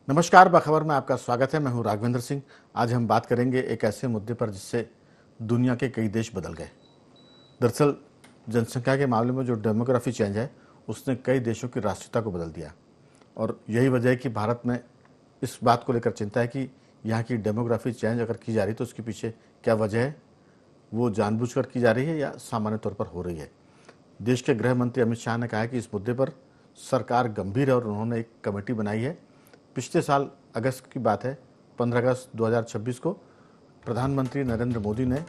नमस्कार, बाखबर में आपका स्वागत है। मैं हूं राघवेंद्र सिंह। आज हम बात करेंगे एक ऐसे मुद्दे पर जिससे दुनिया के कई देश बदल गए। दरअसल जनसंख्या के मामले में जो डेमोग्राफी चेंज है उसने कई देशों की राष्ट्रीयता को बदल दिया और यही वजह है कि भारत में इस बात को लेकर चिंता है कि यहाँ की डेमोग्राफी चेंज अगर की जा रही तो उसके पीछे क्या वजह है, वो जानबूझकर की जा रही है या सामान्य तौर पर हो रही है। देश के गृह मंत्री अमित शाह ने कहा है कि इस मुद्दे पर सरकार गंभीर है और उन्होंने एक कमेटी बनाई है। पिछले साल अगस्त की बात है, 15 अगस्त 2026 को प्रधानमंत्री नरेंद्र मोदी ने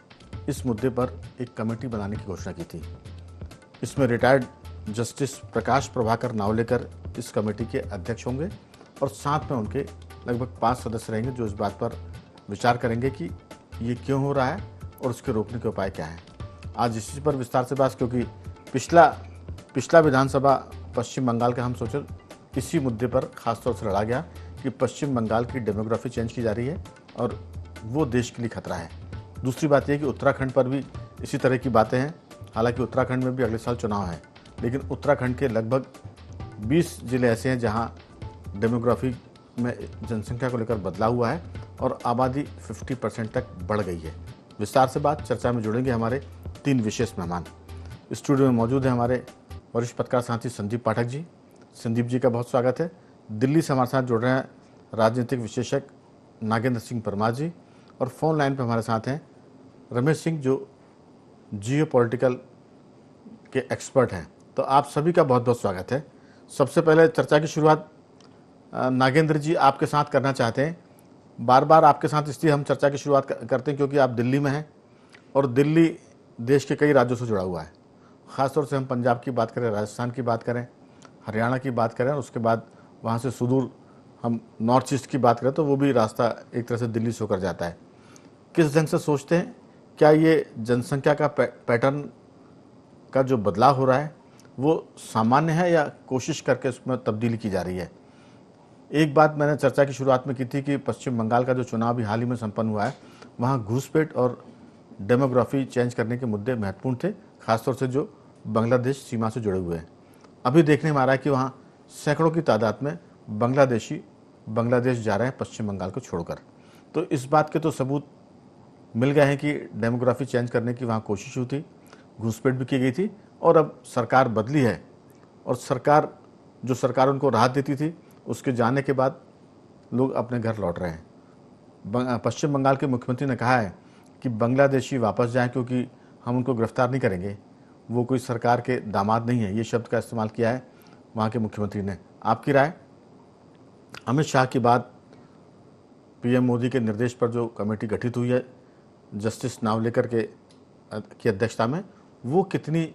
इस मुद्दे पर एक कमेटी बनाने की घोषणा की थी। इसमें रिटायर्ड जस्टिस प्रकाश प्रभाकर नावलेकर इस कमेटी के अध्यक्ष होंगे और साथ में उनके लगभग 5 सदस्य रहेंगे जो इस बात पर विचार करेंगे कि ये क्यों हो रहा है और उसके रोकने के उपाय क्या हैं। आज इसी पर विस्तार से बात, क्योंकि पिछला विधानसभा पश्चिम बंगाल का हम सोचे इसी मुद्दे पर खासतौर से लड़ा गया कि पश्चिम बंगाल की डेमोग्राफी चेंज की जा रही है और वो देश के लिए खतरा है। दूसरी बात यह कि उत्तराखंड पर भी इसी तरह की बातें हैं। हालांकि उत्तराखंड में भी अगले साल चुनाव है, लेकिन उत्तराखंड के लगभग 20 जिले ऐसे हैं जहां डेमोग्राफी में जनसंख्या को लेकर बदलाव हुआ है और आबादी 50% तक बढ़ गई है। विस्तार से बात चर्चा में जुड़ेंगे हमारे 3 विशेष मेहमान। स्टूडियो में मौजूद है हमारे वरिष्ठ पत्रकार साथी संदीप पाठक जी। संदीप जी का बहुत स्वागत है। दिल्ली से हमारे साथ जुड़ रहे हैं राजनीतिक विशेषज्ञ नागेंद्र सिंह परमार जी और फोन लाइन पर हमारे साथ हैं रमेश सिंह जो जियो पॉलिटिकल के एक्सपर्ट हैं। तो आप सभी का बहुत बहुत स्वागत है। सबसे पहले चर्चा की शुरुआत नागेंद्र जी आपके साथ करना चाहते हैं। बार बार आपके साथ इसलिए हम चर्चा की शुरुआत करते हैं क्योंकि आप दिल्ली में हैं और दिल्ली देश के कई राज्यों से जुड़ा हुआ है। ख़ासतौर से हम पंजाब की बात करें, राजस्थान की बात करें, हरियाणा की बात करें और उसके बाद वहाँ से सुदूर हम नॉर्थ ईस्ट की बात करें तो वो भी रास्ता एक तरह से दिल्ली से होकर जाता है। किस ढंग से सोचते हैं, क्या ये जनसंख्या का पैटर्न का जो बदलाव हो रहा है वो सामान्य है या कोशिश करके उसमें तब्दीली की जा रही है? एक बात मैंने चर्चा की शुरुआत में की थी कि पश्चिम बंगाल का जो चुनाव भी हाल ही में संपन्न हुआ है वहाँ घूसपैठ और डेमोग्राफी चेंज करने के मुद्दे महत्वपूर्ण थे, खासतौर से जो बांग्लादेश सीमा से जुड़े हुए हैं। अभी देखने में आ रहा है कि वहाँ सैकड़ों की तादाद में बांग्लादेशी बांग्लादेश जा रहे हैं पश्चिम बंगाल को छोड़कर। तो इस बात के तो सबूत मिल गए हैं कि डेमोग्राफी चेंज करने की वहाँ कोशिश हुई थी, घूसपैठ भी की गई थी और अब सरकार बदली है और सरकार उनको राहत देती थी उसके जाने के बाद लोग अपने घर लौट रहे हैं। पश्चिम बंगाल के मुख्यमंत्री ने कहा है कि बांग्लादेशी वापस जाएं क्योंकि हम उनको गिरफ्तार नहीं करेंगे, वो कोई सरकार के दामाद नहीं है। ये शब्द का इस्तेमाल किया है वहाँ के मुख्यमंत्री ने। आपकी राय? अमित शाह की बात, पीएम मोदी के निर्देश पर जो कमेटी गठित हुई है जस्टिस नावलेकर की अध्यक्षता में, वो कितनी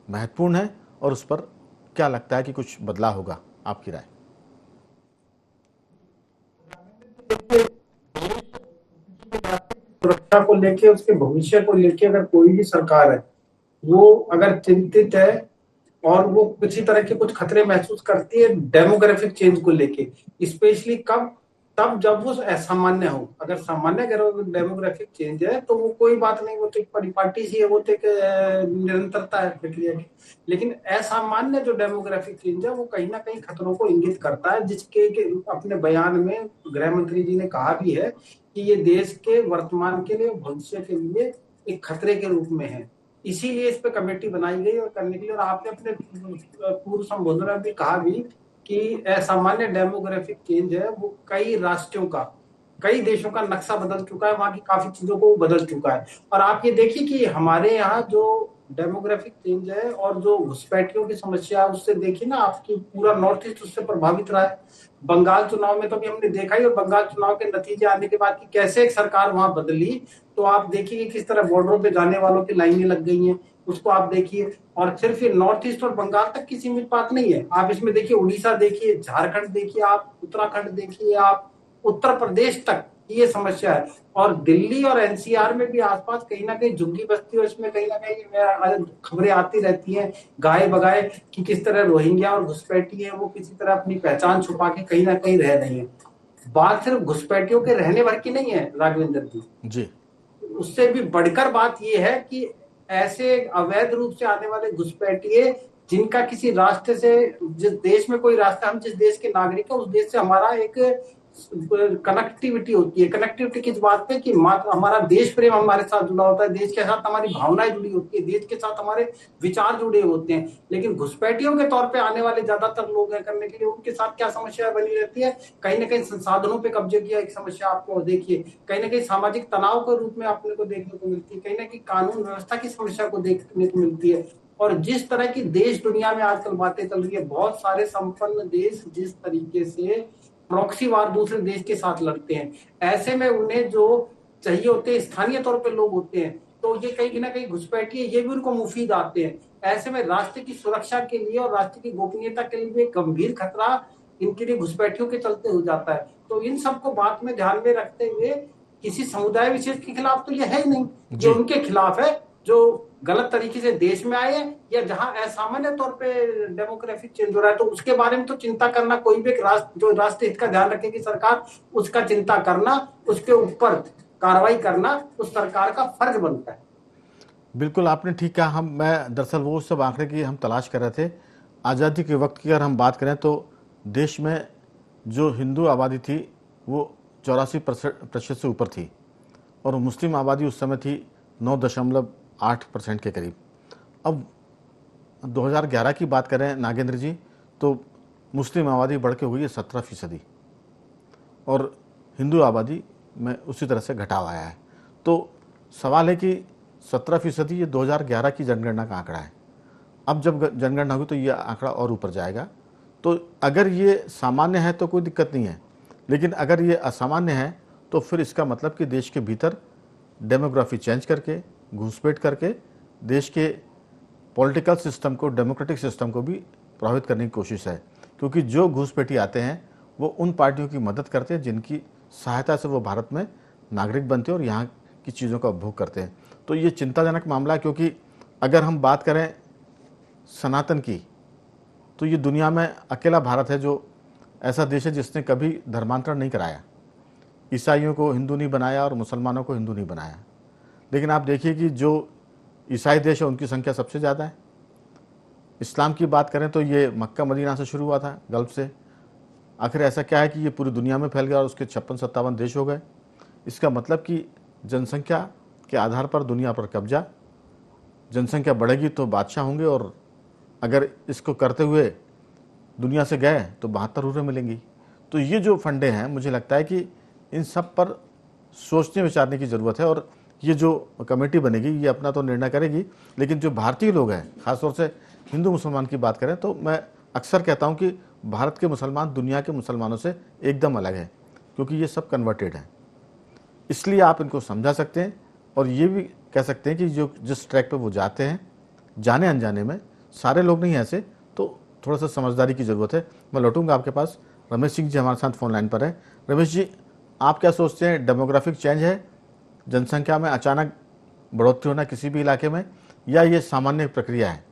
महत्वपूर्ण है और उस पर क्या लगता है कि कुछ बदलाव होगा? आपकी राय? सुरक्षा को लेके, उसके भविष्य को लेके अगर कोई भी सरकार है वो अगर चिंतित है और वो किसी तरह के कुछ खतरे महसूस करती है डेमोग्राफिक चेंज को लेके, स्पेशली कब, तब जब वो असामान्य हो। अगर सामान्य डेमोग्राफिक चेंज है तो वो कोई बात नहीं, वो तो एक परिपाटी सी है, वो तो एक निरंतरता है प्रक्रिया की। लेकिन असामान्य जो डेमोग्राफिक चेंज है वो कहीं ना कहीं खतरों को इंगित करता है, जिसके अपने बयान में गृह मंत्री जी ने कहा भी है कि ये देश के वर्तमान के लिए, भविष्य के लिए एक खतरे के रूप में है। इसीलिए इस पे कमेटी बनाई गई और करने के लिए। और आपने अपने पूर्व संबोधन में भी कहा भी कि असामान्य डेमोग्राफिक चेंज है वो कई राष्ट्रों का, कई देशों का नक्शा बदल चुका है, वहां की काफी चीजों को बदल चुका है। और आप ये देखिए कि हमारे यहाँ जो डेमोग्राफिक चेंज है और जो घुसपैठियों की समस्या है, उससे देखिए ना, आपकी पूरा नॉर्थ ईस्ट उससे प्रभावित रहा है। बंगाल चुनाव में तो अभी हमने देखा ही, और बंगाल चुनाव के नतीजे आने के बाद की कैसे एक सरकार वहां बदली, तो आप देखिए किस तरह बॉर्डरों पे जाने वालों की लाइनें लग गई हैं, उसको आप देखिए। और सिर्फ ये नॉर्थ ईस्ट और बंगाल तक की सीमित बात नहीं है, आप इसमें देखिए उड़ीसा देखिए, झारखंड देखिए, आप उत्तराखंड देखिए, आप उत्तर प्रदेश तक ये समस्या है। और दिल्ली और एनसीआर में भी आसपास कहीं ना कहीं झुग्गी बस्ती, और इसमें कहीं ना कहीं खबरें आती रहती हैं गाये बगाए कि किस तरह रोहिंग्या और घुसपैठी है वो किसी तरह अपनी पहचान छुपा के कहीं ना कहीं रह रही है। बात सिर्फ घुसपैठियों के रहने भर की नहीं है राघवेंद्र जी, उससे भी बढ़कर बात यह है कि ऐसे अवैध रूप से आने वाले घुसपैठिए जिनका किसी रास्ते से, जिस देश में कोई रास्ता, हम जिस देश के नागरिक है उस देश से हमारा एक कनेक्टिविटी होती है। कनेक्टिविटी किस बात पे कि हमारा देश प्रेम हमारे साथ जुड़ा होता है, देश के साथ हमारी भावनाएं जुड़ी होती है, देश के साथ हमारे विचार जुड़े होते हैं। लेकिन घुसपैठियों के तौर पे आने वाले ज्यादातर लोग हैं करने के लिए, उनके साथ क्या समस्या बनी रहती है, कहीं ना कहीं संसाधनों पे कब्जे किया एक समस्या आपको देखिए, कहीं ना कहीं सामाजिक तनाव के रूप में आपने को देखने को मिलती है, कहीं ना कहीं कानून व्यवस्था की समस्या को देखने को मिलती है। और जिस तरह की देश दुनिया में आजकल बातें चल रही है, बहुत सारे संपन्न देश जिस तरीके से प्रॉक्सी वार दूसरे देश के साथ लड़ते हैं, ऐसे में उन्हें जो चाहिए होते हैं स्थानीय तौर पे लोग होते हैं, तो ये कहीं ना कहीं घुसपैठी है, ये भी उनको मुफीद आते हैं। ऐसे में राष्ट्र की सुरक्षा के लिए और राष्ट्र की गोपनीयता के लिए एक गंभीर खतरा इनके लिए घुसपैठियों के चलते हो जाता है। तो इन सबको बात में ध्यान में रखते हुए किसी समुदाय विशेष के खिलाफ तो ये है ही नहीं, ये उनके खिलाफ है जो गलत तरीके से देश में आए या जहां असामान्य तौर पे डेमोग्राफिक चेंज हो रहा है, तो उसके बारे में तो चिंता करना कोई भी राष्ट्र जो राष्ट्र हित का ध्यान रखेगी सरकार, उसका चिंता करना, उसके ऊपर कार्रवाई करना उस सरकार का फर्ज बनता है। बिल्कुल आपने ठीक कहा। मैं दरअसल वो सब आंकड़े की हम तलाश कर रहे थे। आज़ादी के वक्त की अगर हम बात करें तो देश में जो हिंदू आबादी थी वो 84% से ऊपर थी और मुस्लिम आबादी उस समय थी 9.8% के करीब। अब 2011 की बात करें नागेंद्र जी, तो मुस्लिम आबादी बढ़ के हुई है 17% और हिंदू आबादी में उसी तरह से घटाव आया है। तो सवाल है कि 17% ये 2011 की जनगणना का आंकड़ा है। अब जब जनगणना होगी तो ये आंकड़ा और ऊपर जाएगा। तो अगर ये सामान्य है तो कोई दिक्कत नहीं है, लेकिन अगर ये असामान्य है तो फिर इसका मतलब कि देश के भीतर डेमोग्राफी चेंज करके, घुसपैठ करके देश के पॉलिटिकल सिस्टम को, डेमोक्रेटिक सिस्टम को भी प्रभावित करने की कोशिश है। क्योंकि जो घुसपैठी आते हैं वो उन पार्टियों की मदद करते हैं जिनकी सहायता से वो भारत में नागरिक बनते हैं और यहाँ की चीज़ों का उपभोग करते हैं। तो ये चिंताजनक मामला है, क्योंकि अगर हम बात करें सनातन की, तो ये दुनिया में अकेला भारत है जो ऐसा देश है जिसने कभी धर्मांतरण नहीं कराया। ईसाइयों को हिंदू नहीं बनाया और मुसलमानों को हिंदू नहीं बनाया। लेकिन आप देखिए कि जो ईसाई देश है उनकी संख्या सबसे ज़्यादा है। इस्लाम की बात करें तो ये मक्का मदीना से शुरू हुआ था, गल्फ से। आखिर ऐसा क्या है कि ये पूरी दुनिया में फैल गया और उसके 56-57 देश हो गए। इसका मतलब कि जनसंख्या के आधार पर दुनिया पर कब्जा, जनसंख्या बढ़ेगी तो बादशाह होंगे, और अगर इसको करते हुए दुनिया से गए तो 72 हुर्रें मिलेंगी। तो ये जो फंडे हैं, मुझे लगता है कि इन सब पर सोचने विचारने की ज़रूरत है। और ये जो कमेटी बनेगी ये अपना तो निर्णय करेगी, लेकिन जो भारतीय लोग हैं, ख़ासतौर से हिंदू मुसलमान की बात करें तो मैं अक्सर कहता हूँ कि भारत के मुसलमान दुनिया के मुसलमानों से एकदम अलग है, क्योंकि ये सब कन्वर्टेड हैं। इसलिए आप इनको समझा सकते हैं और ये भी कह सकते हैं कि जो जिस ट्रैक पे वो जाते हैं, जाने अनजाने में, सारे लोग नहीं ऐसे, तो थोड़ा सा समझदारी की ज़रूरत है। मैं लौटूंगा आपके पास। रमेश सिंह जी हमारे साथ फ़ोन लाइन पर है। रमेश जी, आप क्या सोचते हैं, डेमोग्राफिक चेंज है, जनसंख्या में अचानक बढ़ोतरी होना किसी भी इलाके में, या ये सामान्य प्रक्रिया है?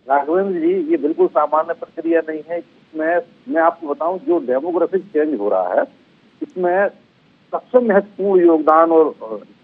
राघवेंद्र जी, ये बिल्कुल सामान्य प्रक्रिया नहीं है। इसमें मैं आपको बताऊं, जो डेमोग्राफिक चेंज हो रहा है इसमें सबसे महत्वपूर्ण योगदान और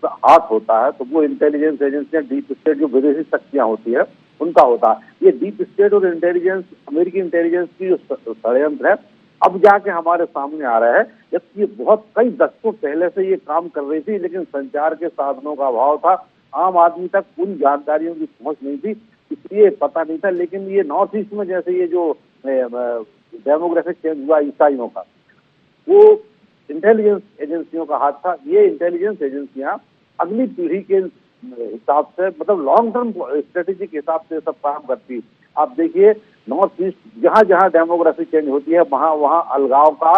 हाथ होता है तो वो इंटेलिजेंस एजेंसियां, डीप स्टेट, जो विदेशी शक्तियां होती है उनका होता है। ये डीप स्टेट और इंटेलिजेंस, अमेरिकी इंटेलिजेंस की जो षड्यंत्र है अब जाके हमारे सामने आ रहा है, जबकि ये बहुत कई दशकों पहले से ये काम कर रही थी, लेकिन संचार के साधनों का अभाव था, आम आदमी तक उन जानकारियों की पहुंच नहीं थी, इसलिए पता नहीं था। लेकिन ये नॉर्थ ईस्ट में जैसे ये जो डेमोग्राफिक चेंज हुआ ईसाइयों का, वो इंटेलिजेंस एजेंसियों का हाथ था। ये इंटेलिजेंस एजेंसियां अगली पीढ़ी के हिसाब से, मतलब लॉन्ग टर्म स्ट्रेटेजी के हिसाब से सब काम करती। आप देखिए, नॉर्थ ईस्ट जहां जहां डेमोग्राफी चेंज होती है वहां वहां अलगाव का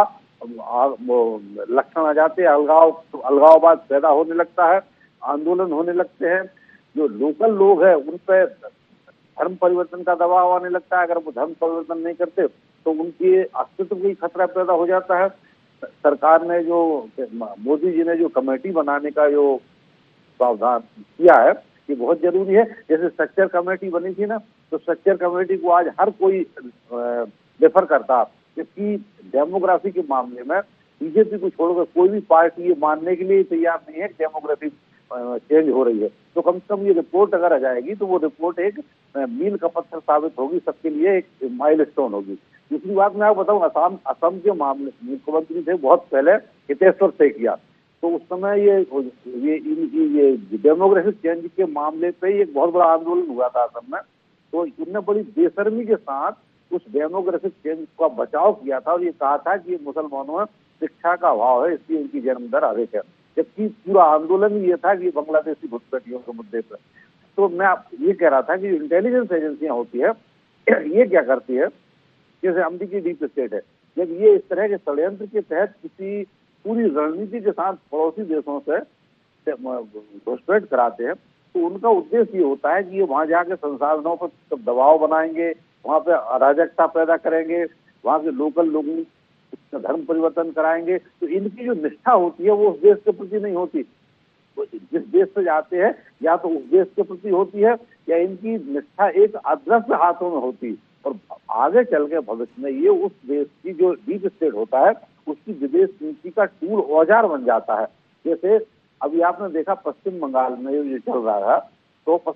लक्षण आ जाते हैं, अलगाववाद पैदा होने लगता है, आंदोलन होने लगते हैं। जो लोकल लोग हैं उन पर धर्म परिवर्तन का दबाव आने लगता है। अगर वो धर्म परिवर्तन नहीं करते तो उनके अस्तित्व को ही खतरा पैदा हो जाता है। सरकार ने जो, मोदी जी ने जो कमेटी बनाने का जो प्रावधान किया है ये बहुत जरूरी है। जैसे स्ट्रक्चर कमेटी बनी थी ना, तो स्ट्रक्चर कमेटी को आज हर कोई रेफर करता, क्योंकि डेमोग्राफी के मामले में बीजेपी को छोड़कर कोई भी पार्टी ये मानने के लिए तैयार नहीं है कि डेमोग्राफी चेंज हो रही है। तो कम से कम ये रिपोर्ट अगर आ जाएगी तो वो रिपोर्ट एक मील का पत्थर साबित होगी, सबके लिए एक माइलस्टोन होगी। दूसरी बात मैं आपको बताऊं, असम के मामले मुख्यमंत्री थे बहुत पहले, हितेश्वर शैकिया, तो उस समय ये डेमोग्राफिक चेंज के मामले पे एक बहुत बड़ा आंदोलन हुआ था असम में। तो उनने बड़ी बेशर्मी के साथ उस डेमोग्राफिक चेंज का बचाव किया था और ये कहा था कि मुसलमानों में शिक्षा का अभाव है, इसलिए उनकी जन्म दर अधिक है, जबकि पूरा आंदोलन ये था कि बांग्लादेशी घुसपैठियों के मुद्दे पर। तो मैं ये कह रहा था कि इंटेलिजेंस एजेंसियां होती है, ये क्या करती है, जैसे अमेरिकी डीप स्टेट है, जब ये इस तरह के षड्यंत्र के तहत किसी पूरी रणनीति के साथ पड़ोसी देशों से घुसपैठ कराते हैं, तो उनका उद्देश्य ये होता है कि ये वहां जाके संसाधनों पर दबाव बनाएंगे, वहां पे अराजकता पैदा करेंगे, वहां के लोकल लोगों का धर्म परिवर्तन कराएंगे। तो इनकी जो निष्ठा होती है वो उस देश के प्रति नहीं होती, जिस देश से जाते हैं या तो उस देश के प्रति होती है, या इनकी निष्ठा एक अदृश्य हाथों में होती, और आगे चल के भविष्य में ये उस देश की जो डीप स्टेट होता है उसकी विदेश नीति का टूल औजार बन जाता है। जैसे अभी आपने देखा पश्चिम बंगाल में ये चल रहा है, तो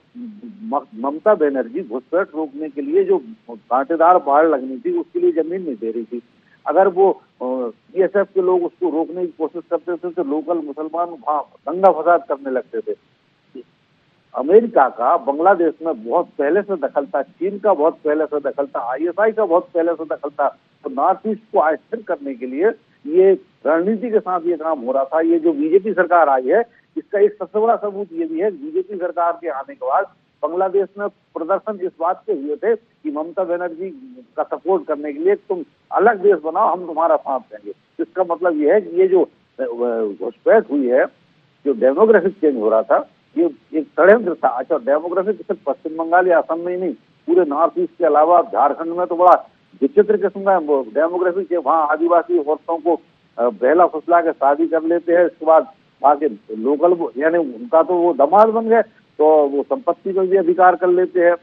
ममता बनर्जी घुसपैठ रोकने के लिए जो कांटेदार बाढ़ लगनी थी उसके लिए जमीन नहीं दे रही थी। अगर वो बीएसएफ के लोग उसको रोकने की कोशिश करते थे तो लोकल मुसलमान वहां दंगा फसाद करने लगते थे। अमेरिका का बांग्लादेश में बहुत पहले से दखल था, चीन का बहुत पहले से दखल था, आईएसआई का बहुत पहले से दखल था। तो नॉर्थ ईस्ट को अस्थिर करने के लिए ये रणनीति के साथ ये काम हो रहा था। ये जो बीजेपी सरकार आई है इसका एक सबसे बड़ा सबूत ये भी है, बीजेपी सरकार के आने के बाद बांग्लादेश में प्रदर्शन इस बात के हुए थे कि ममता बनर्जी का सपोर्ट करने के लिए तुम अलग देश बनाओ, हम तुम्हारा साथ देंगे। इसका मतलब ये है कि ये जो घुसपैठ हुई है, जो डेमोग्राफिक चेंज हो रहा था, ये एक षड्यंत्र था। अच्छा, डेमोग्राफिक सिर्फ पश्चिम बंगाल या असम में ही नहीं, पूरे नॉर्थ ईस्ट के अलावा झारखंड में तो बड़ा विचित्र किस्म का डेमोग्राफिक चेंज। वहाँ आदिवासी औरतों को बहला फुसला के शादी कर लेते हैं, इसके बाद वहाँ के लोकल यानी उनका तो वो दामाद बन गए तो वो संपत्ति पर भी अधिकार कर लेते हैं।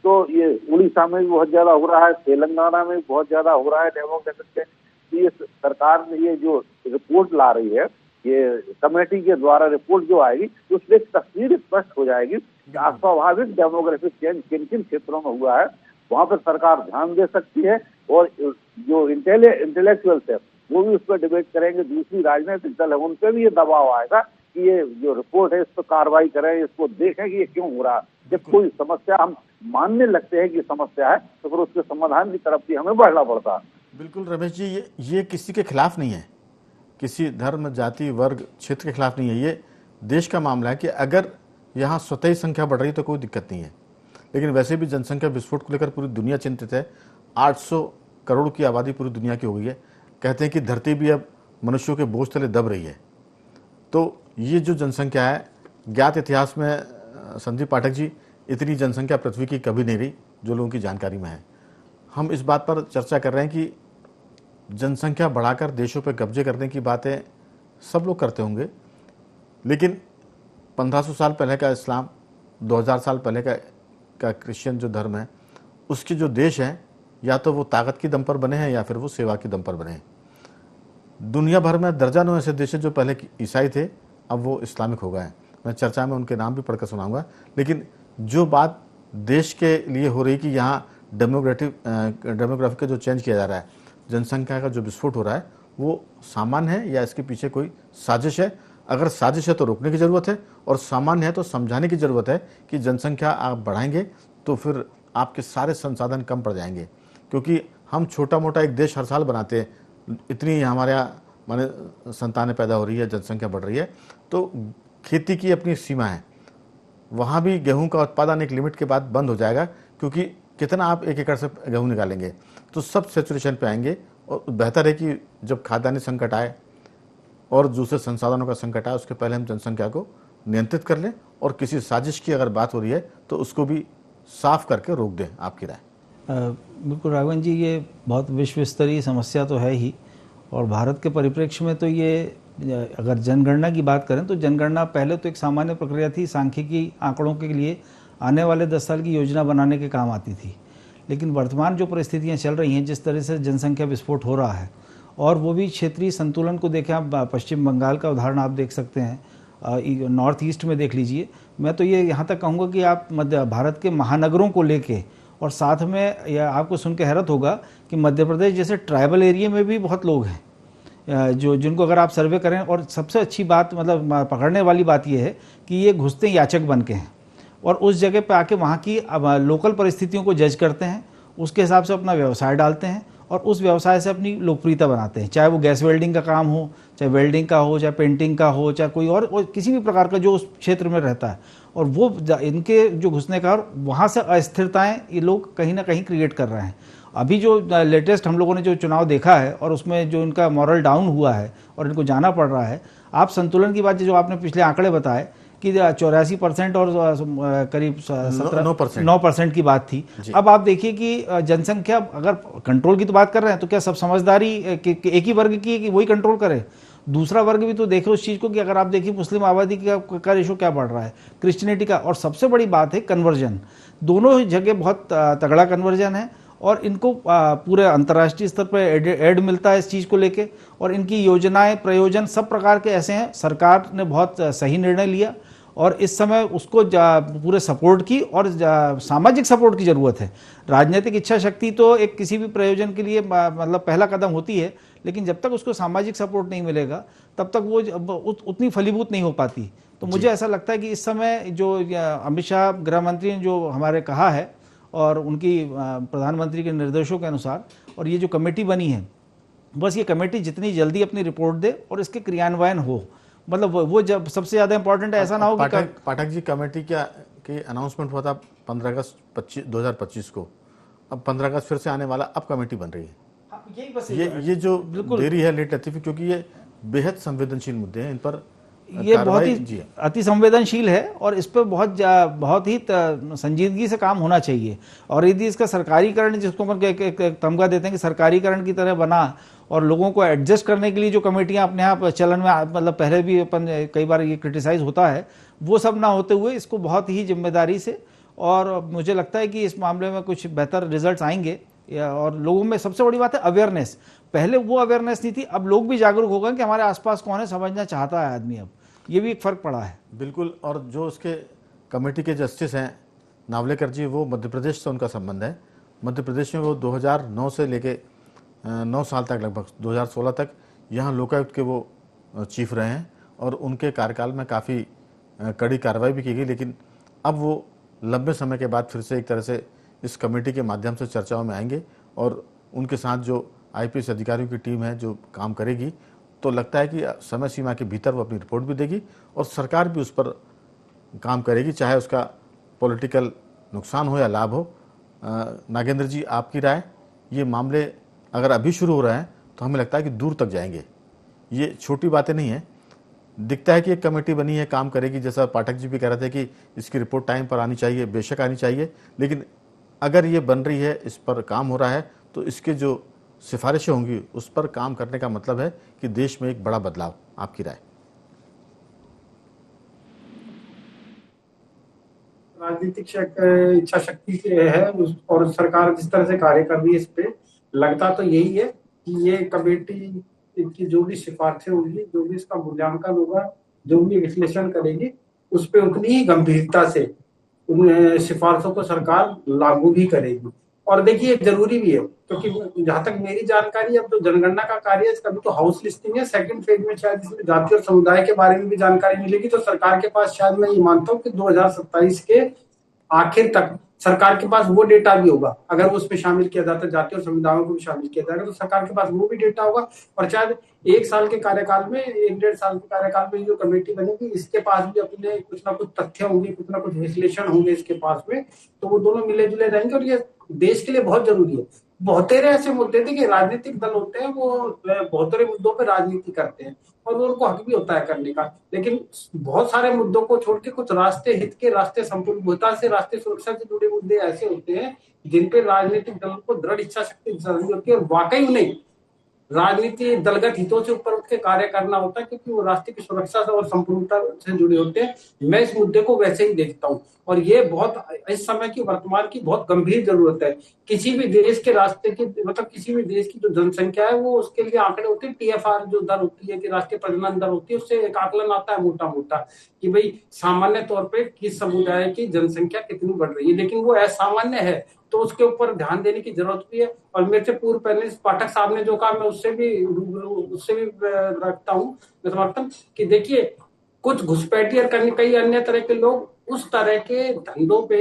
तो ये उड़ीसा में भी बहुत ज्यादा हो रहा है, तेलंगाना में भी बहुत ज्यादा हो रहा है डेमोग्राफिक चेंज। ये सरकार ने ये जो रिपोर्ट ला रही है, ये कमेटी के द्वारा रिपोर्ट जो आएगी उसमें एक तस्वीर स्पष्ट हो जाएगी कि अस्वाभाविक डेमोग्राफिक चेंज किन किन क्षेत्रों में हुआ है। वहां पर सरकार ध्यान दे सकती है और जो इंटेलेक्चुअल्स है वो भी उस पर डिबेट करेंगे। दूसरी राजनीतिक दल है उन पर भी ये दबाव आएगा कि ये जो रिपोर्ट है इस पर कार्रवाई करें, इसको देखें कि ये क्यों हो रहा है। जब कोई समस्या हम मानने लगते हैं कि समस्या है तो फिर उसके समाधान की तरफ भी हमें बढ़ना पड़ता है। बिल्कुल रमेश जी, ये किसी के खिलाफ नहीं है, किसी धर्म, जाति, वर्ग, क्षेत्र के खिलाफ नहीं है। ये देश का मामला है कि अगर यहाँ स्वतः ही संख्या बढ़ रही है तो कोई दिक्कत नहीं है, लेकिन वैसे भी जनसंख्या विस्फोट को लेकर पूरी दुनिया चिंतित है। 800 करोड़ की आबादी पूरी दुनिया की हो गई है। कहते हैं कि धरती भी अब मनुष्यों के बोझ तले दब रही है। तो ये जो जनसंख्या है, ज्ञात इतिहास में संदीप पाठक जी, इतनी जनसंख्या पृथ्वी की कभी नहीं रही जो लोगों की जानकारी में है। हम इस बात पर चर्चा कर रहे हैं कि जनसंख्या बढ़ाकर देशों पर कब्जे करने की बातें सब लोग करते होंगे, लेकिन 1500 साल पहले का इस्लाम, 2000 साल पहले का क्रिश्चियन जो धर्म है, उसके जो देश हैं या तो वो ताकत की दम पर बने हैं या फिर वो सेवा की दम पर बने हैं। दुनिया भर में दर्जनों ऐसे देश हैं जो पहले ईसाई थे, अब वो इस्लामिक हो गए हैं। मैं चर्चा में उनके नाम भी पढ़कर सुनाऊंगा, लेकिन जो बात देश के लिए हो रही कि यहाँ डेमोग्राफिक का जो चेंज किया जा रहा है, जनसंख्या का जो विस्फोट हो रहा है, वो सामान्य है या इसके पीछे कोई साजिश है? अगर साजिश है तो रोकने की ज़रूरत है, और सामान्य है तो समझाने की ज़रूरत है कि जनसंख्या आप बढ़ाएंगे तो फिर आपके सारे संसाधन कम पड़ जाएंगे। क्योंकि हम छोटा मोटा एक देश हर साल बनाते हैं, इतनी हमारे यहाँ माने संतानें पैदा हो रही है, जनसंख्या बढ़ रही है, तो खेती की अपनी सीमा है। वहाँ भी गेहूं का उत्पादन एक लिमिट के बाद बंद हो जाएगा, क्योंकि कितना आप 1 एकड़ से गेहूं निकालेंगे, तो सब सेचुरेशन पे आएंगे। और बेहतर है कि जब खाद्यान्न संकट आए और दूसरे संसाधनों का संकट आए, उसके पहले हम जनसंख्या को नियंत्रित कर लें, और किसी साजिश की अगर बात हो रही है तो उसको भी साफ करके रोक दें। आपकी राय? बिल्कुल राघवन जी, ये बहुत विश्व स्तरीय समस्या तो है ही, और भारत के परिप्रेक्ष्य में तो ये, अगर जनगणना की बात करें तो जनगणना पहले तो एक सामान्य प्रक्रिया थी, सांख्यिकी आंकड़ों के लिए आने वाले 10 साल की योजना बनाने के काम आती थी। लेकिन वर्तमान जो परिस्थितियां चल रही हैं, जिस तरह से जनसंख्या विस्फोट हो रहा है, और वो भी क्षेत्रीय संतुलन को देखें आप, पश्चिम बंगाल का उदाहरण आप देख सकते हैं, नॉर्थ ईस्ट में देख लीजिए। मैं तो ये यहाँ तक कहूँगा कि आप मध्य भारत के महानगरों को लेके, और साथ में यह आपको सुन के हैरत होगा कि कि मध्य प्रदेश जैसे ट्राइबल एरिया में भी बहुत लोग हैं जो जिनको अगर आप सर्वे करें, और सबसे अच्छी बात मतलब पकड़ने वाली बात यह है कि ये घुसते याचक बन के हैं और उस जगह पे आके वहाँ की अब लोकल परिस्थितियों को जज करते हैं, उसके हिसाब से अपना व्यवसाय डालते हैं और उस व्यवसाय से अपनी लोकप्रियता बनाते हैं, चाहे वो गैस वेल्डिंग का काम हो, चाहे वेल्डिंग का हो, चाहे पेंटिंग का हो, चाहे कोई और किसी भी प्रकार का जो उस क्षेत्र में रहता है। और वो इनके जो घुसने का और वहाँ से अस्थिरताएँ ये लोग कहीं ना कहीं क्रिएट कर रहे हैं। अभी जो लेटेस्ट हम लोगों ने जो चुनाव देखा है और उसमें जो इनका मॉरल डाउन हुआ है और इनको जाना पड़ रहा है, आप संतुलन की बात जो आपने पिछले आंकड़े बताए कि 84% और करीब 9% की बात थी। अब आप देखिए कि जनसंख्या अगर कंट्रोल की तो बात कर रहे हैं, तो क्या सब समझदारी एक ही वर्ग की है कि वही कंट्रोल करे? दूसरा वर्ग भी तो देखे उस चीज़ को कि अगर आप देखिए मुस्लिम आबादी का रेशो क्या बढ़ रहा है, क्रिश्चियनिटी का, और सबसे बड़ी बात है कन्वर्जन। दोनों जगह बहुत तगड़ा कन्वर्जन है और इनको पूरे अंतर्राष्ट्रीय स्तर पर एड मिलता है इस चीज़ को लेके, और इनकी योजनाएं प्रयोजन सब प्रकार के ऐसे हैं। सरकार ने बहुत सही निर्णय लिया और इस समय उसको पूरे सपोर्ट की और सामाजिक सपोर्ट की ज़रूरत है। राजनीतिक इच्छा शक्ति तो एक किसी भी प्रयोजन के लिए मतलब पहला कदम होती है, लेकिन जब तक उसको सामाजिक सपोर्ट नहीं मिलेगा तब तक वो उतनी फलीभूत नहीं हो पाती। तो मुझे ऐसा लगता है कि इस समय जो अमित शाह गृह मंत्री ने जो हमारे कहा है और उनकी प्रधानमंत्री के निर्देशों के अनुसार, और ये जो कमेटी बनी है, बस ये कमेटी जितनी जल्दी अपनी रिपोर्ट दे और इसके क्रियान्वयन हो, मतलब वो जब सबसे ज़्यादा इंपॉर्टेंट है। ऐसा ना हो कि पाठक जी, कमेटी क्या कि अनाउंसमेंट हुआ था 15 अगस्त 2025 को, अब 15 अगस्त फिर से आने वाला, अब कमेटी बन रही है। यही बस ये जो देरी है, लेट लतीफी, क्योंकि ये बेहद संवेदनशील मुद्दे हैं, इन पर ये बहुत ही अति संवेदनशील है और इस पर बहुत ही संजीदगी से काम होना चाहिए। और यदि इसका सरकारीकरण, जिसको अपन एक तमगा देते हैं कि सरकारीकरण की तरह बना, और लोगों को एडजस्ट करने के लिए जो कमेटियां अपने आप चलन में, मतलब पहले भी अपन कई बार ये क्रिटिसाइज होता है, वो सब ना होते हुए इसको बहुत ही जिम्मेदारी से, और मुझे लगता है कि इस मामले में कुछ बेहतर रिजल्ट्स आएंगे। और लोगों में सबसे बड़ी बात है अवेयरनेस। पहले वो अवेयरनेस नहीं थी, अब लोग भी जागरूक हो गए कि हमारे आसपास कौन है, समझना चाहता है आदमी। अब ये भी एक फ़र्क पड़ा है। बिल्कुल। और जो उसके कमेटी के जस्टिस हैं नावलेकर जी, वो मध्य प्रदेश से उनका संबंध है। मध्य प्रदेश में वो 2009 से लेके 9 साल तक, लगभग 2016 तक यहाँ लोकायुक्त के वो चीफ रहे हैं और उनके कार्यकाल में काफ़ी कड़ी कार्रवाई भी की गई। लेकिन अब वो लंबे समय के बाद फिर से एक तरह से इस कमेटी के माध्यम से चर्चाओं में आएंगे और उनके साथ जो IPS अधिकारियों की टीम है जो काम करेगी, तो लगता है कि समय सीमा के भीतर वो अपनी रिपोर्ट भी देगी और सरकार भी उस पर काम करेगी, चाहे उसका पॉलिटिकल नुकसान हो या लाभ हो। नागेंद्र जी, आपकी राय? ये मामले अगर अभी शुरू हो रहे हैं तो हमें लगता है कि दूर तक जाएंगे। ये छोटी बातें नहीं है। दिखता है कि एक कमेटी बनी है, काम करेगी, जैसा पाठक जी भी कह रहे थे कि इसकी रिपोर्ट टाइम पर आनी चाहिए, बेशक आनी चाहिए, लेकिन अगर ये बन रही है, इस पर काम हो रहा है, तो इसके जो सिफारिशें होंगी उस पर काम करने का मतलब है कि देश में एक बड़ा बदलाव। आपकी राय? राजनीतिक इच्छा शक्ति से है और सरकार जिस तरह से कार्य कर रही है, इस पे लगता तो यही है कि ये कमेटी की जो भी सिफारिशें होंगी, जो भी इसका मूल्यांकन होगा, जो भी विश्लेषण करेगी, उस पर उतनी ही गंभीरता से उन सिफारिशों को सरकार लागू भी करेगी। और देखिए जरूरी भी है, क्योंकि जहां तक मेरी जानकारी, अब जो जनगणना का कार्य है, इसका भी तो हाउस लिस्टिंग है, सेकंड फेज में शायद इसमें जाति और समुदाय के बारे में भी जानकारी मिलेगी। तो सरकार के पास शायद मैं ये मानता हूँ कि 2027 के आखिर तक सरकार के पास वो डेटा भी होगा। अगर वो उसमें शामिल किया जाता है, जाति और समुदायों को भी शामिल किया जाएगा, तो सरकार के पास वो भी डेटा होगा। और शायद 1 साल के कार्यकाल में, 1-1.5 साल के कार्यकाल में जो कमेटी बनेगी, इसके पास भी अपने कुछ ना कुछ तथ्य होंगे, कुछ ना कुछ विश्लेषण होंगे इसके पास में, तो वो दोनों मिले जुले रहेंगे। और ये देश के लिए बहुत जरूरी है। बहुतेरे ऐसे मुद्दे थे कि राजनीतिक दल होते हैं, वो बहुतेरे मुद्दों पर राजनीति करते हैं और वो उनको हक भी होता है करने का, लेकिन बहुत सारे मुद्दों को छोड़ के कुछ राष्ट्रीय हित के, राष्ट्रीय संप्रभुता से, राष्ट्रीय सुरक्षा से जुड़े मुद्दे ऐसे होते हैं जिन पे राजनीतिक दल को दृढ़ इच्छा शक्ति जरूरी होती है और वाकई उन्हें राजनीति दलगत हितों से ऊपर उठ के कार्य करना होता है, क्योंकि वो राष्ट्र की सुरक्षा से और संपूर्णता से जुड़े होते हैं। मैं इस मुद्दे को वैसे ही देखता हूँ और ये बहुत इस समय की, वर्तमान की बहुत गंभीर जरूरत है। किसी भी देश के रास्ते की, मतलब किसी भी देश की जो जनसंख्या है, वो उसके लिए आंकड़े होते हैं, TFR जो दर होती है, कि राष्ट्रीय प्रजनन दर होती है, उससे एक आकलन आता है मोटा मोटा कि भाई सामान्य तौर पर किस समुदाय की जनसंख्या कितनी बढ़ रही है। लेकिन वो असामान्य है तो उसके ऊपर ध्यान देने की जरूरत भी है। और मेरे से पूर्व पैनलिस्ट पाठक साहब ने जो कहा, मैं उससे भी रखता हूँ समर्थन कि देखिए, कुछ घुसपैठी और कई अन्य तरह के लोग उस तरह के धंधों पे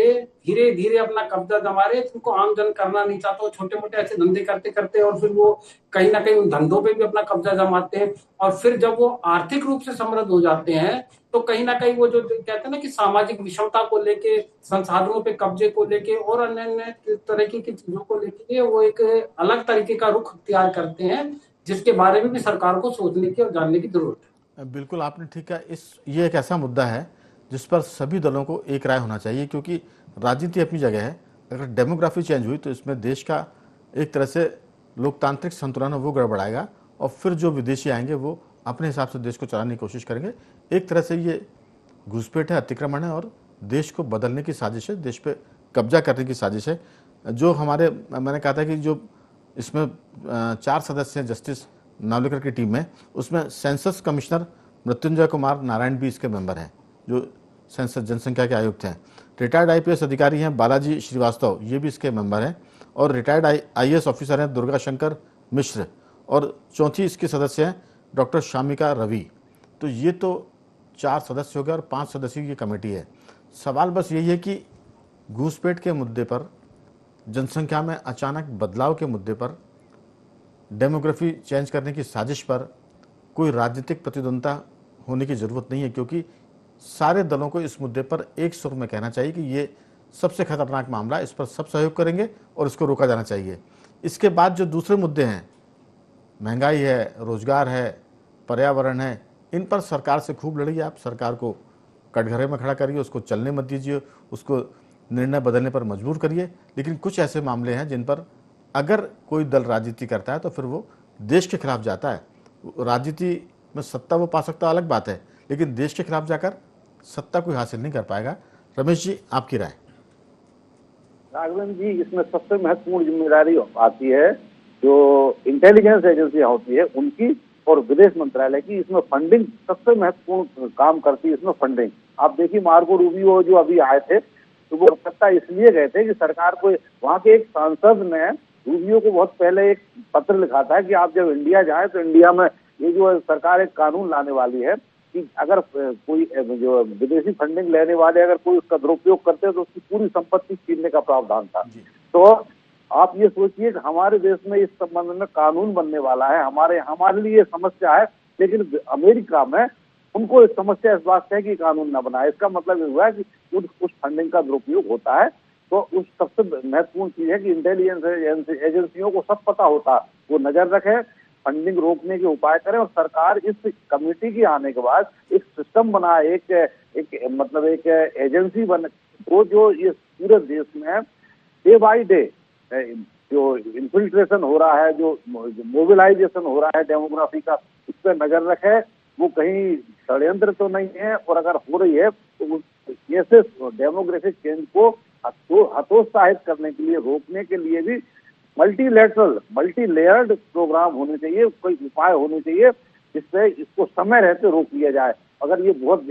धीरे धीरे अपना कब्जा जमा रहे, जिनको आम जन करना नहीं चाहता। वो छोटे मोटे ऐसे धंधे करते करते और फिर वो कहीं ना कहीं उन धंधों पे भी अपना कब्जा जमाते हैं। और फिर जब वो आर्थिक रूप से समृद्ध हो जाते हैं, तो कहीं ना कहीं वो जो कहते हैं ना कि सामाजिक विषमता को लेके, संसाधनों पे कब्जे को लेके और अन्य अन्य तरीके की चीजों को लेके वो एक अलग तरीके का रुख अख्तियार करते हैं, जिसके बारे में भी सरकार को सोचने की और जानने की जरूरत है। बिल्कुल आपने ठीक कहा। ये एक ऐसा मुद्दा है जिस पर सभी दलों को एक राय होना चाहिए, क्योंकि राजनीति अपनी जगह है। अगर डेमोग्राफी चेंज हुई तो इसमें देश का एक तरह से लोकतांत्रिक संतुलन है वो गड़बड़ाएगा, और फिर जो विदेशी आएंगे वो अपने हिसाब से देश को चलाने की कोशिश करेंगे। एक तरह से ये घुसपैठ है, अतिक्रमण है और देश को बदलने की साजिश है, देश पे कब्जा करने की साजिश है। जो हमारे, मैंने कहा था कि जो इसमें 4 सदस्य हैं जस्टिस नावलेकर की टीम में, उसमें सेंसस कमिश्नर मृत्युंजय कुमार नारायण भी इसके मेंबर हैं, जो सेंसस जनसंख्या के आयुक्त हैं। रिटायर्ड आईपीएस अधिकारी हैं बालाजी श्रीवास्तव, ये भी इसके मेंबर हैं। और रिटायर्ड आईएएस ऑफिसर हैं दुर्गा शंकर मिश्र। और चौथी इसकी सदस्य हैं डॉक्टर शामिका रवि। तो ये तो 4 सदस्य हो गए और 5 सदस्यों की कमेटी है। सवाल बस यही है कि घूसपैठ के मुद्दे पर, जनसंख्या में अचानक बदलाव के मुद्दे पर, डेमोग्राफी चेंज करने की साजिश पर कोई राजनीतिक प्रतिद्वंद्विता होने की ज़रूरत नहीं है, क्योंकि सारे दलों को इस मुद्दे पर एक सुर में कहना चाहिए कि ये सबसे खतरनाक मामला है, इस पर सब सहयोग करेंगे और इसको रोका जाना चाहिए। इसके बाद जो दूसरे मुद्दे हैं, महंगाई है, रोजगार है, पर्यावरण है, इन पर सरकार से खूब लड़िए। आप सरकार को कटघरे में खड़ा करिए, उसको चलने मत दीजिए, उसको निर्णय बदलने पर मजबूर करिए। लेकिन कुछ ऐसे मामले हैं जिन पर अगर कोई दल राजनीति करता है तो फिर वो देश के खिलाफ जाता है। राजनीति में सत्ता वो पा सकता, अलग बात है, लेकिन देश के खिलाफ जाकर सत्ता कोई हासिल नहीं कर पाएगा। रमेश जी, आपकी राय? राघवेंद्र जी, इसमें सबसे महत्वपूर्ण जिम्मेदारी आती है जो इंटेलिजेंस एजेंसियां होती है उनकी और विदेश मंत्रालय की। इसमें फंडिंग सबसे महत्वपूर्ण काम करती है। इसमें फंडिंग आप देखिए, मार्को रूबियो जो अभी आए थे तो वो कलकत्ता इसलिए गए थे कि सरकार को, वहाँ के एक सांसद ने रूबियो को बहुत पहले एक पत्र लिखा था कि आप जब इंडिया जाए तो इंडिया में ये जो सरकार एक कानून लाने वाली है कि अगर कोई जो विदेशी फंडिंग लेने वाले अगर कोई उसका दुरुपयोग करते हैं तो उसकी पूरी संपत्ति छीनने का प्रावधान था। तो आप ये सोचिए कि हमारे देश में इस संबंध में कानून बनने वाला है। हमारे लिए समस्या है, लेकिन अमेरिका में उनको इस समस्या इस बात से है कि कानून ना बनाए। इसका मतलब ये हुआ है कि उस फंडिंग का दुरुपयोग होता है। तो उस सबसे महत्वपूर्ण चीज है कि इंटेलिजेंस एजेंसियों को सब पता होता है, वो नजर रखे, फंडिंग रोकने के उपाय करें। और सरकार इस कमेटी के आने के बाद एक सिस्टम बनाए, एक एजेंसी बने जो ये पूरे देश में डे बाई डे जो इन्फिल्ट्रेशन हो रहा है, जो मोबिलाइजेशन हो रहा है डेमोग्राफी का, उस पर नजर रखे। वो कहीं षड्यंत्र तो नहीं है, और अगर हो रही है तो ऐसे डेमोग्राफिक चेंज को हतोत्साहित करने के लिए, रोकने के लिए भी मल्टी लेयर्ड प्रोग्राम होने चाहिए, कोई उपाय होने चाहिए जिससे इसको समय रहते रोक लिया जाए। अगर ये बहुत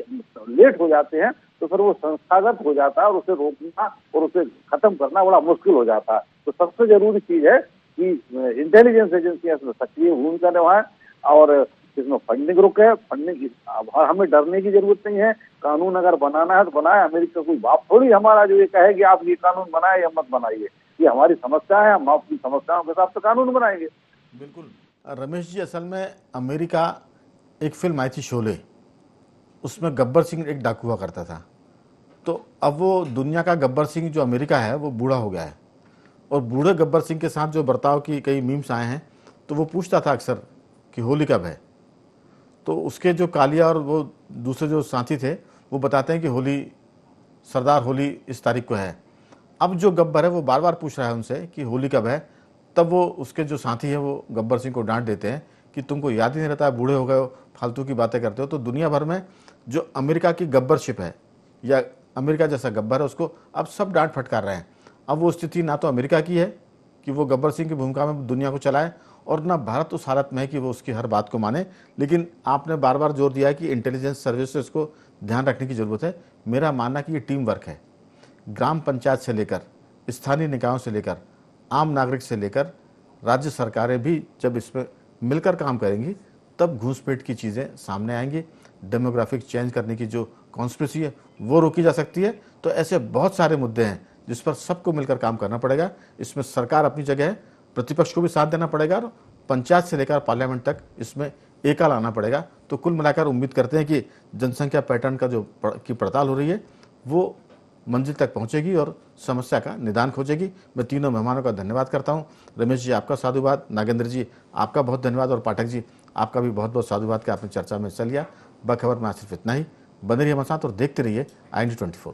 लेट हो जाते हैं तो फिर वो संस्थागत हो जाता है और उसे रोकना और उसे खत्म करना बड़ा मुश्किल हो जाता है। तो सबसे जरूरी चीज है कि इंटेलिजेंस एजेंसियां इसमें सक्रिय भूमिका निभाएं और इसमें फंडिंग रुके। फंडिंग हमें डरने की जरूरत नहीं है। कानून अगर बनाना है तो बनाए। अमेरिका कोई बाप थोड़ी हमारा जो ये कहे कि आप ये कानून बनाए या मत बनाइए। ये हमारी समस्या है, हम अपनी समस्याओं के हिसाब से कानून बनाएंगे। बिल्कुल रमेश जी, असल में अमेरिका, एक फिल्म आई थी शोले, उसमें गब्बर सिंह एक डाकू हुआ करता था। तो अब वो दुनिया का गब्बर सिंह जो अमेरिका है वो बूढ़ा हो गया है, और बूढ़े गब्बर सिंह के साथ जो बर्ताव की कई मीम्स आए हैं, तो वो पूछता था अक्सर कि होली कब है। तो उसके जो कालिया और वो दूसरे जो साथी थे वो बताते हैं कि होली, सरदार होली इस तारीख को है। अब जो गब्बर है वो बार बार पूछ रहा है उनसे कि होली कब है। तब वो उसके जो साथी हैं वो गब्बर सिंह को डांट देते हैं कि तुमको याद ही नहीं रहता है, बूढ़े हो गए हो, फालतू की बातें करते हो। तो दुनिया भर में जो अमेरिका की गब्बरशिप है या अमेरिका जैसा गब्बर है, उसको अब सब डांट फटकार रहे हैं। अब वो स्थिति ना तो अमेरिका की है कि वो गब्बर सिंह की भूमिका में दुनिया को चलाए, और ना भारत उस हालत में है कि वो उसकी हर बात को माने। लेकिन आपने बार बार जोर दिया है कि इंटेलिजेंस सर्विसेज को ध्यान रखने की ज़रूरत है। मेरा मानना कि ये टीम वर्क है, ग्राम पंचायत से लेकर स्थानीय निकायों से लेकर आम नागरिक से लेकर राज्य सरकारें भी जब इसमें मिलकर काम करेंगी तब घूसपेट की चीज़ें सामने आएंगी। डेमोग्राफिक चेंज करने की जो कॉन्स्पिरेसी है वो रोकी जा सकती है। तो ऐसे बहुत सारे मुद्दे हैं जिस पर सबको मिलकर काम करना पड़ेगा। इसमें सरकार अपनी जगह है, प्रतिपक्ष को भी साथ देना पड़ेगा और पंचायत से लेकर पार्लियामेंट तक इसमें एका लाना पड़ेगा। तो कुल मिलाकर उम्मीद करते हैं कि जनसंख्या पैटर्न का जो की पड़ताल हो रही है वो मंजिल तक पहुंचेगी और समस्या का निदान खोजेगी। मैं तीनों मेहमानों का धन्यवाद करता हूं। रमेश जी आपका साधुवाद, नागेंद्र जी आपका बहुत धन्यवाद और पाठक जी आपका भी बहुत बहुत साधुवाद कि आपने चर्चा में हिस्सा लिया। बखबर में आज सिर्फ इतना ही। बने रहिए हमारे साथ और देखते रहिए IND24।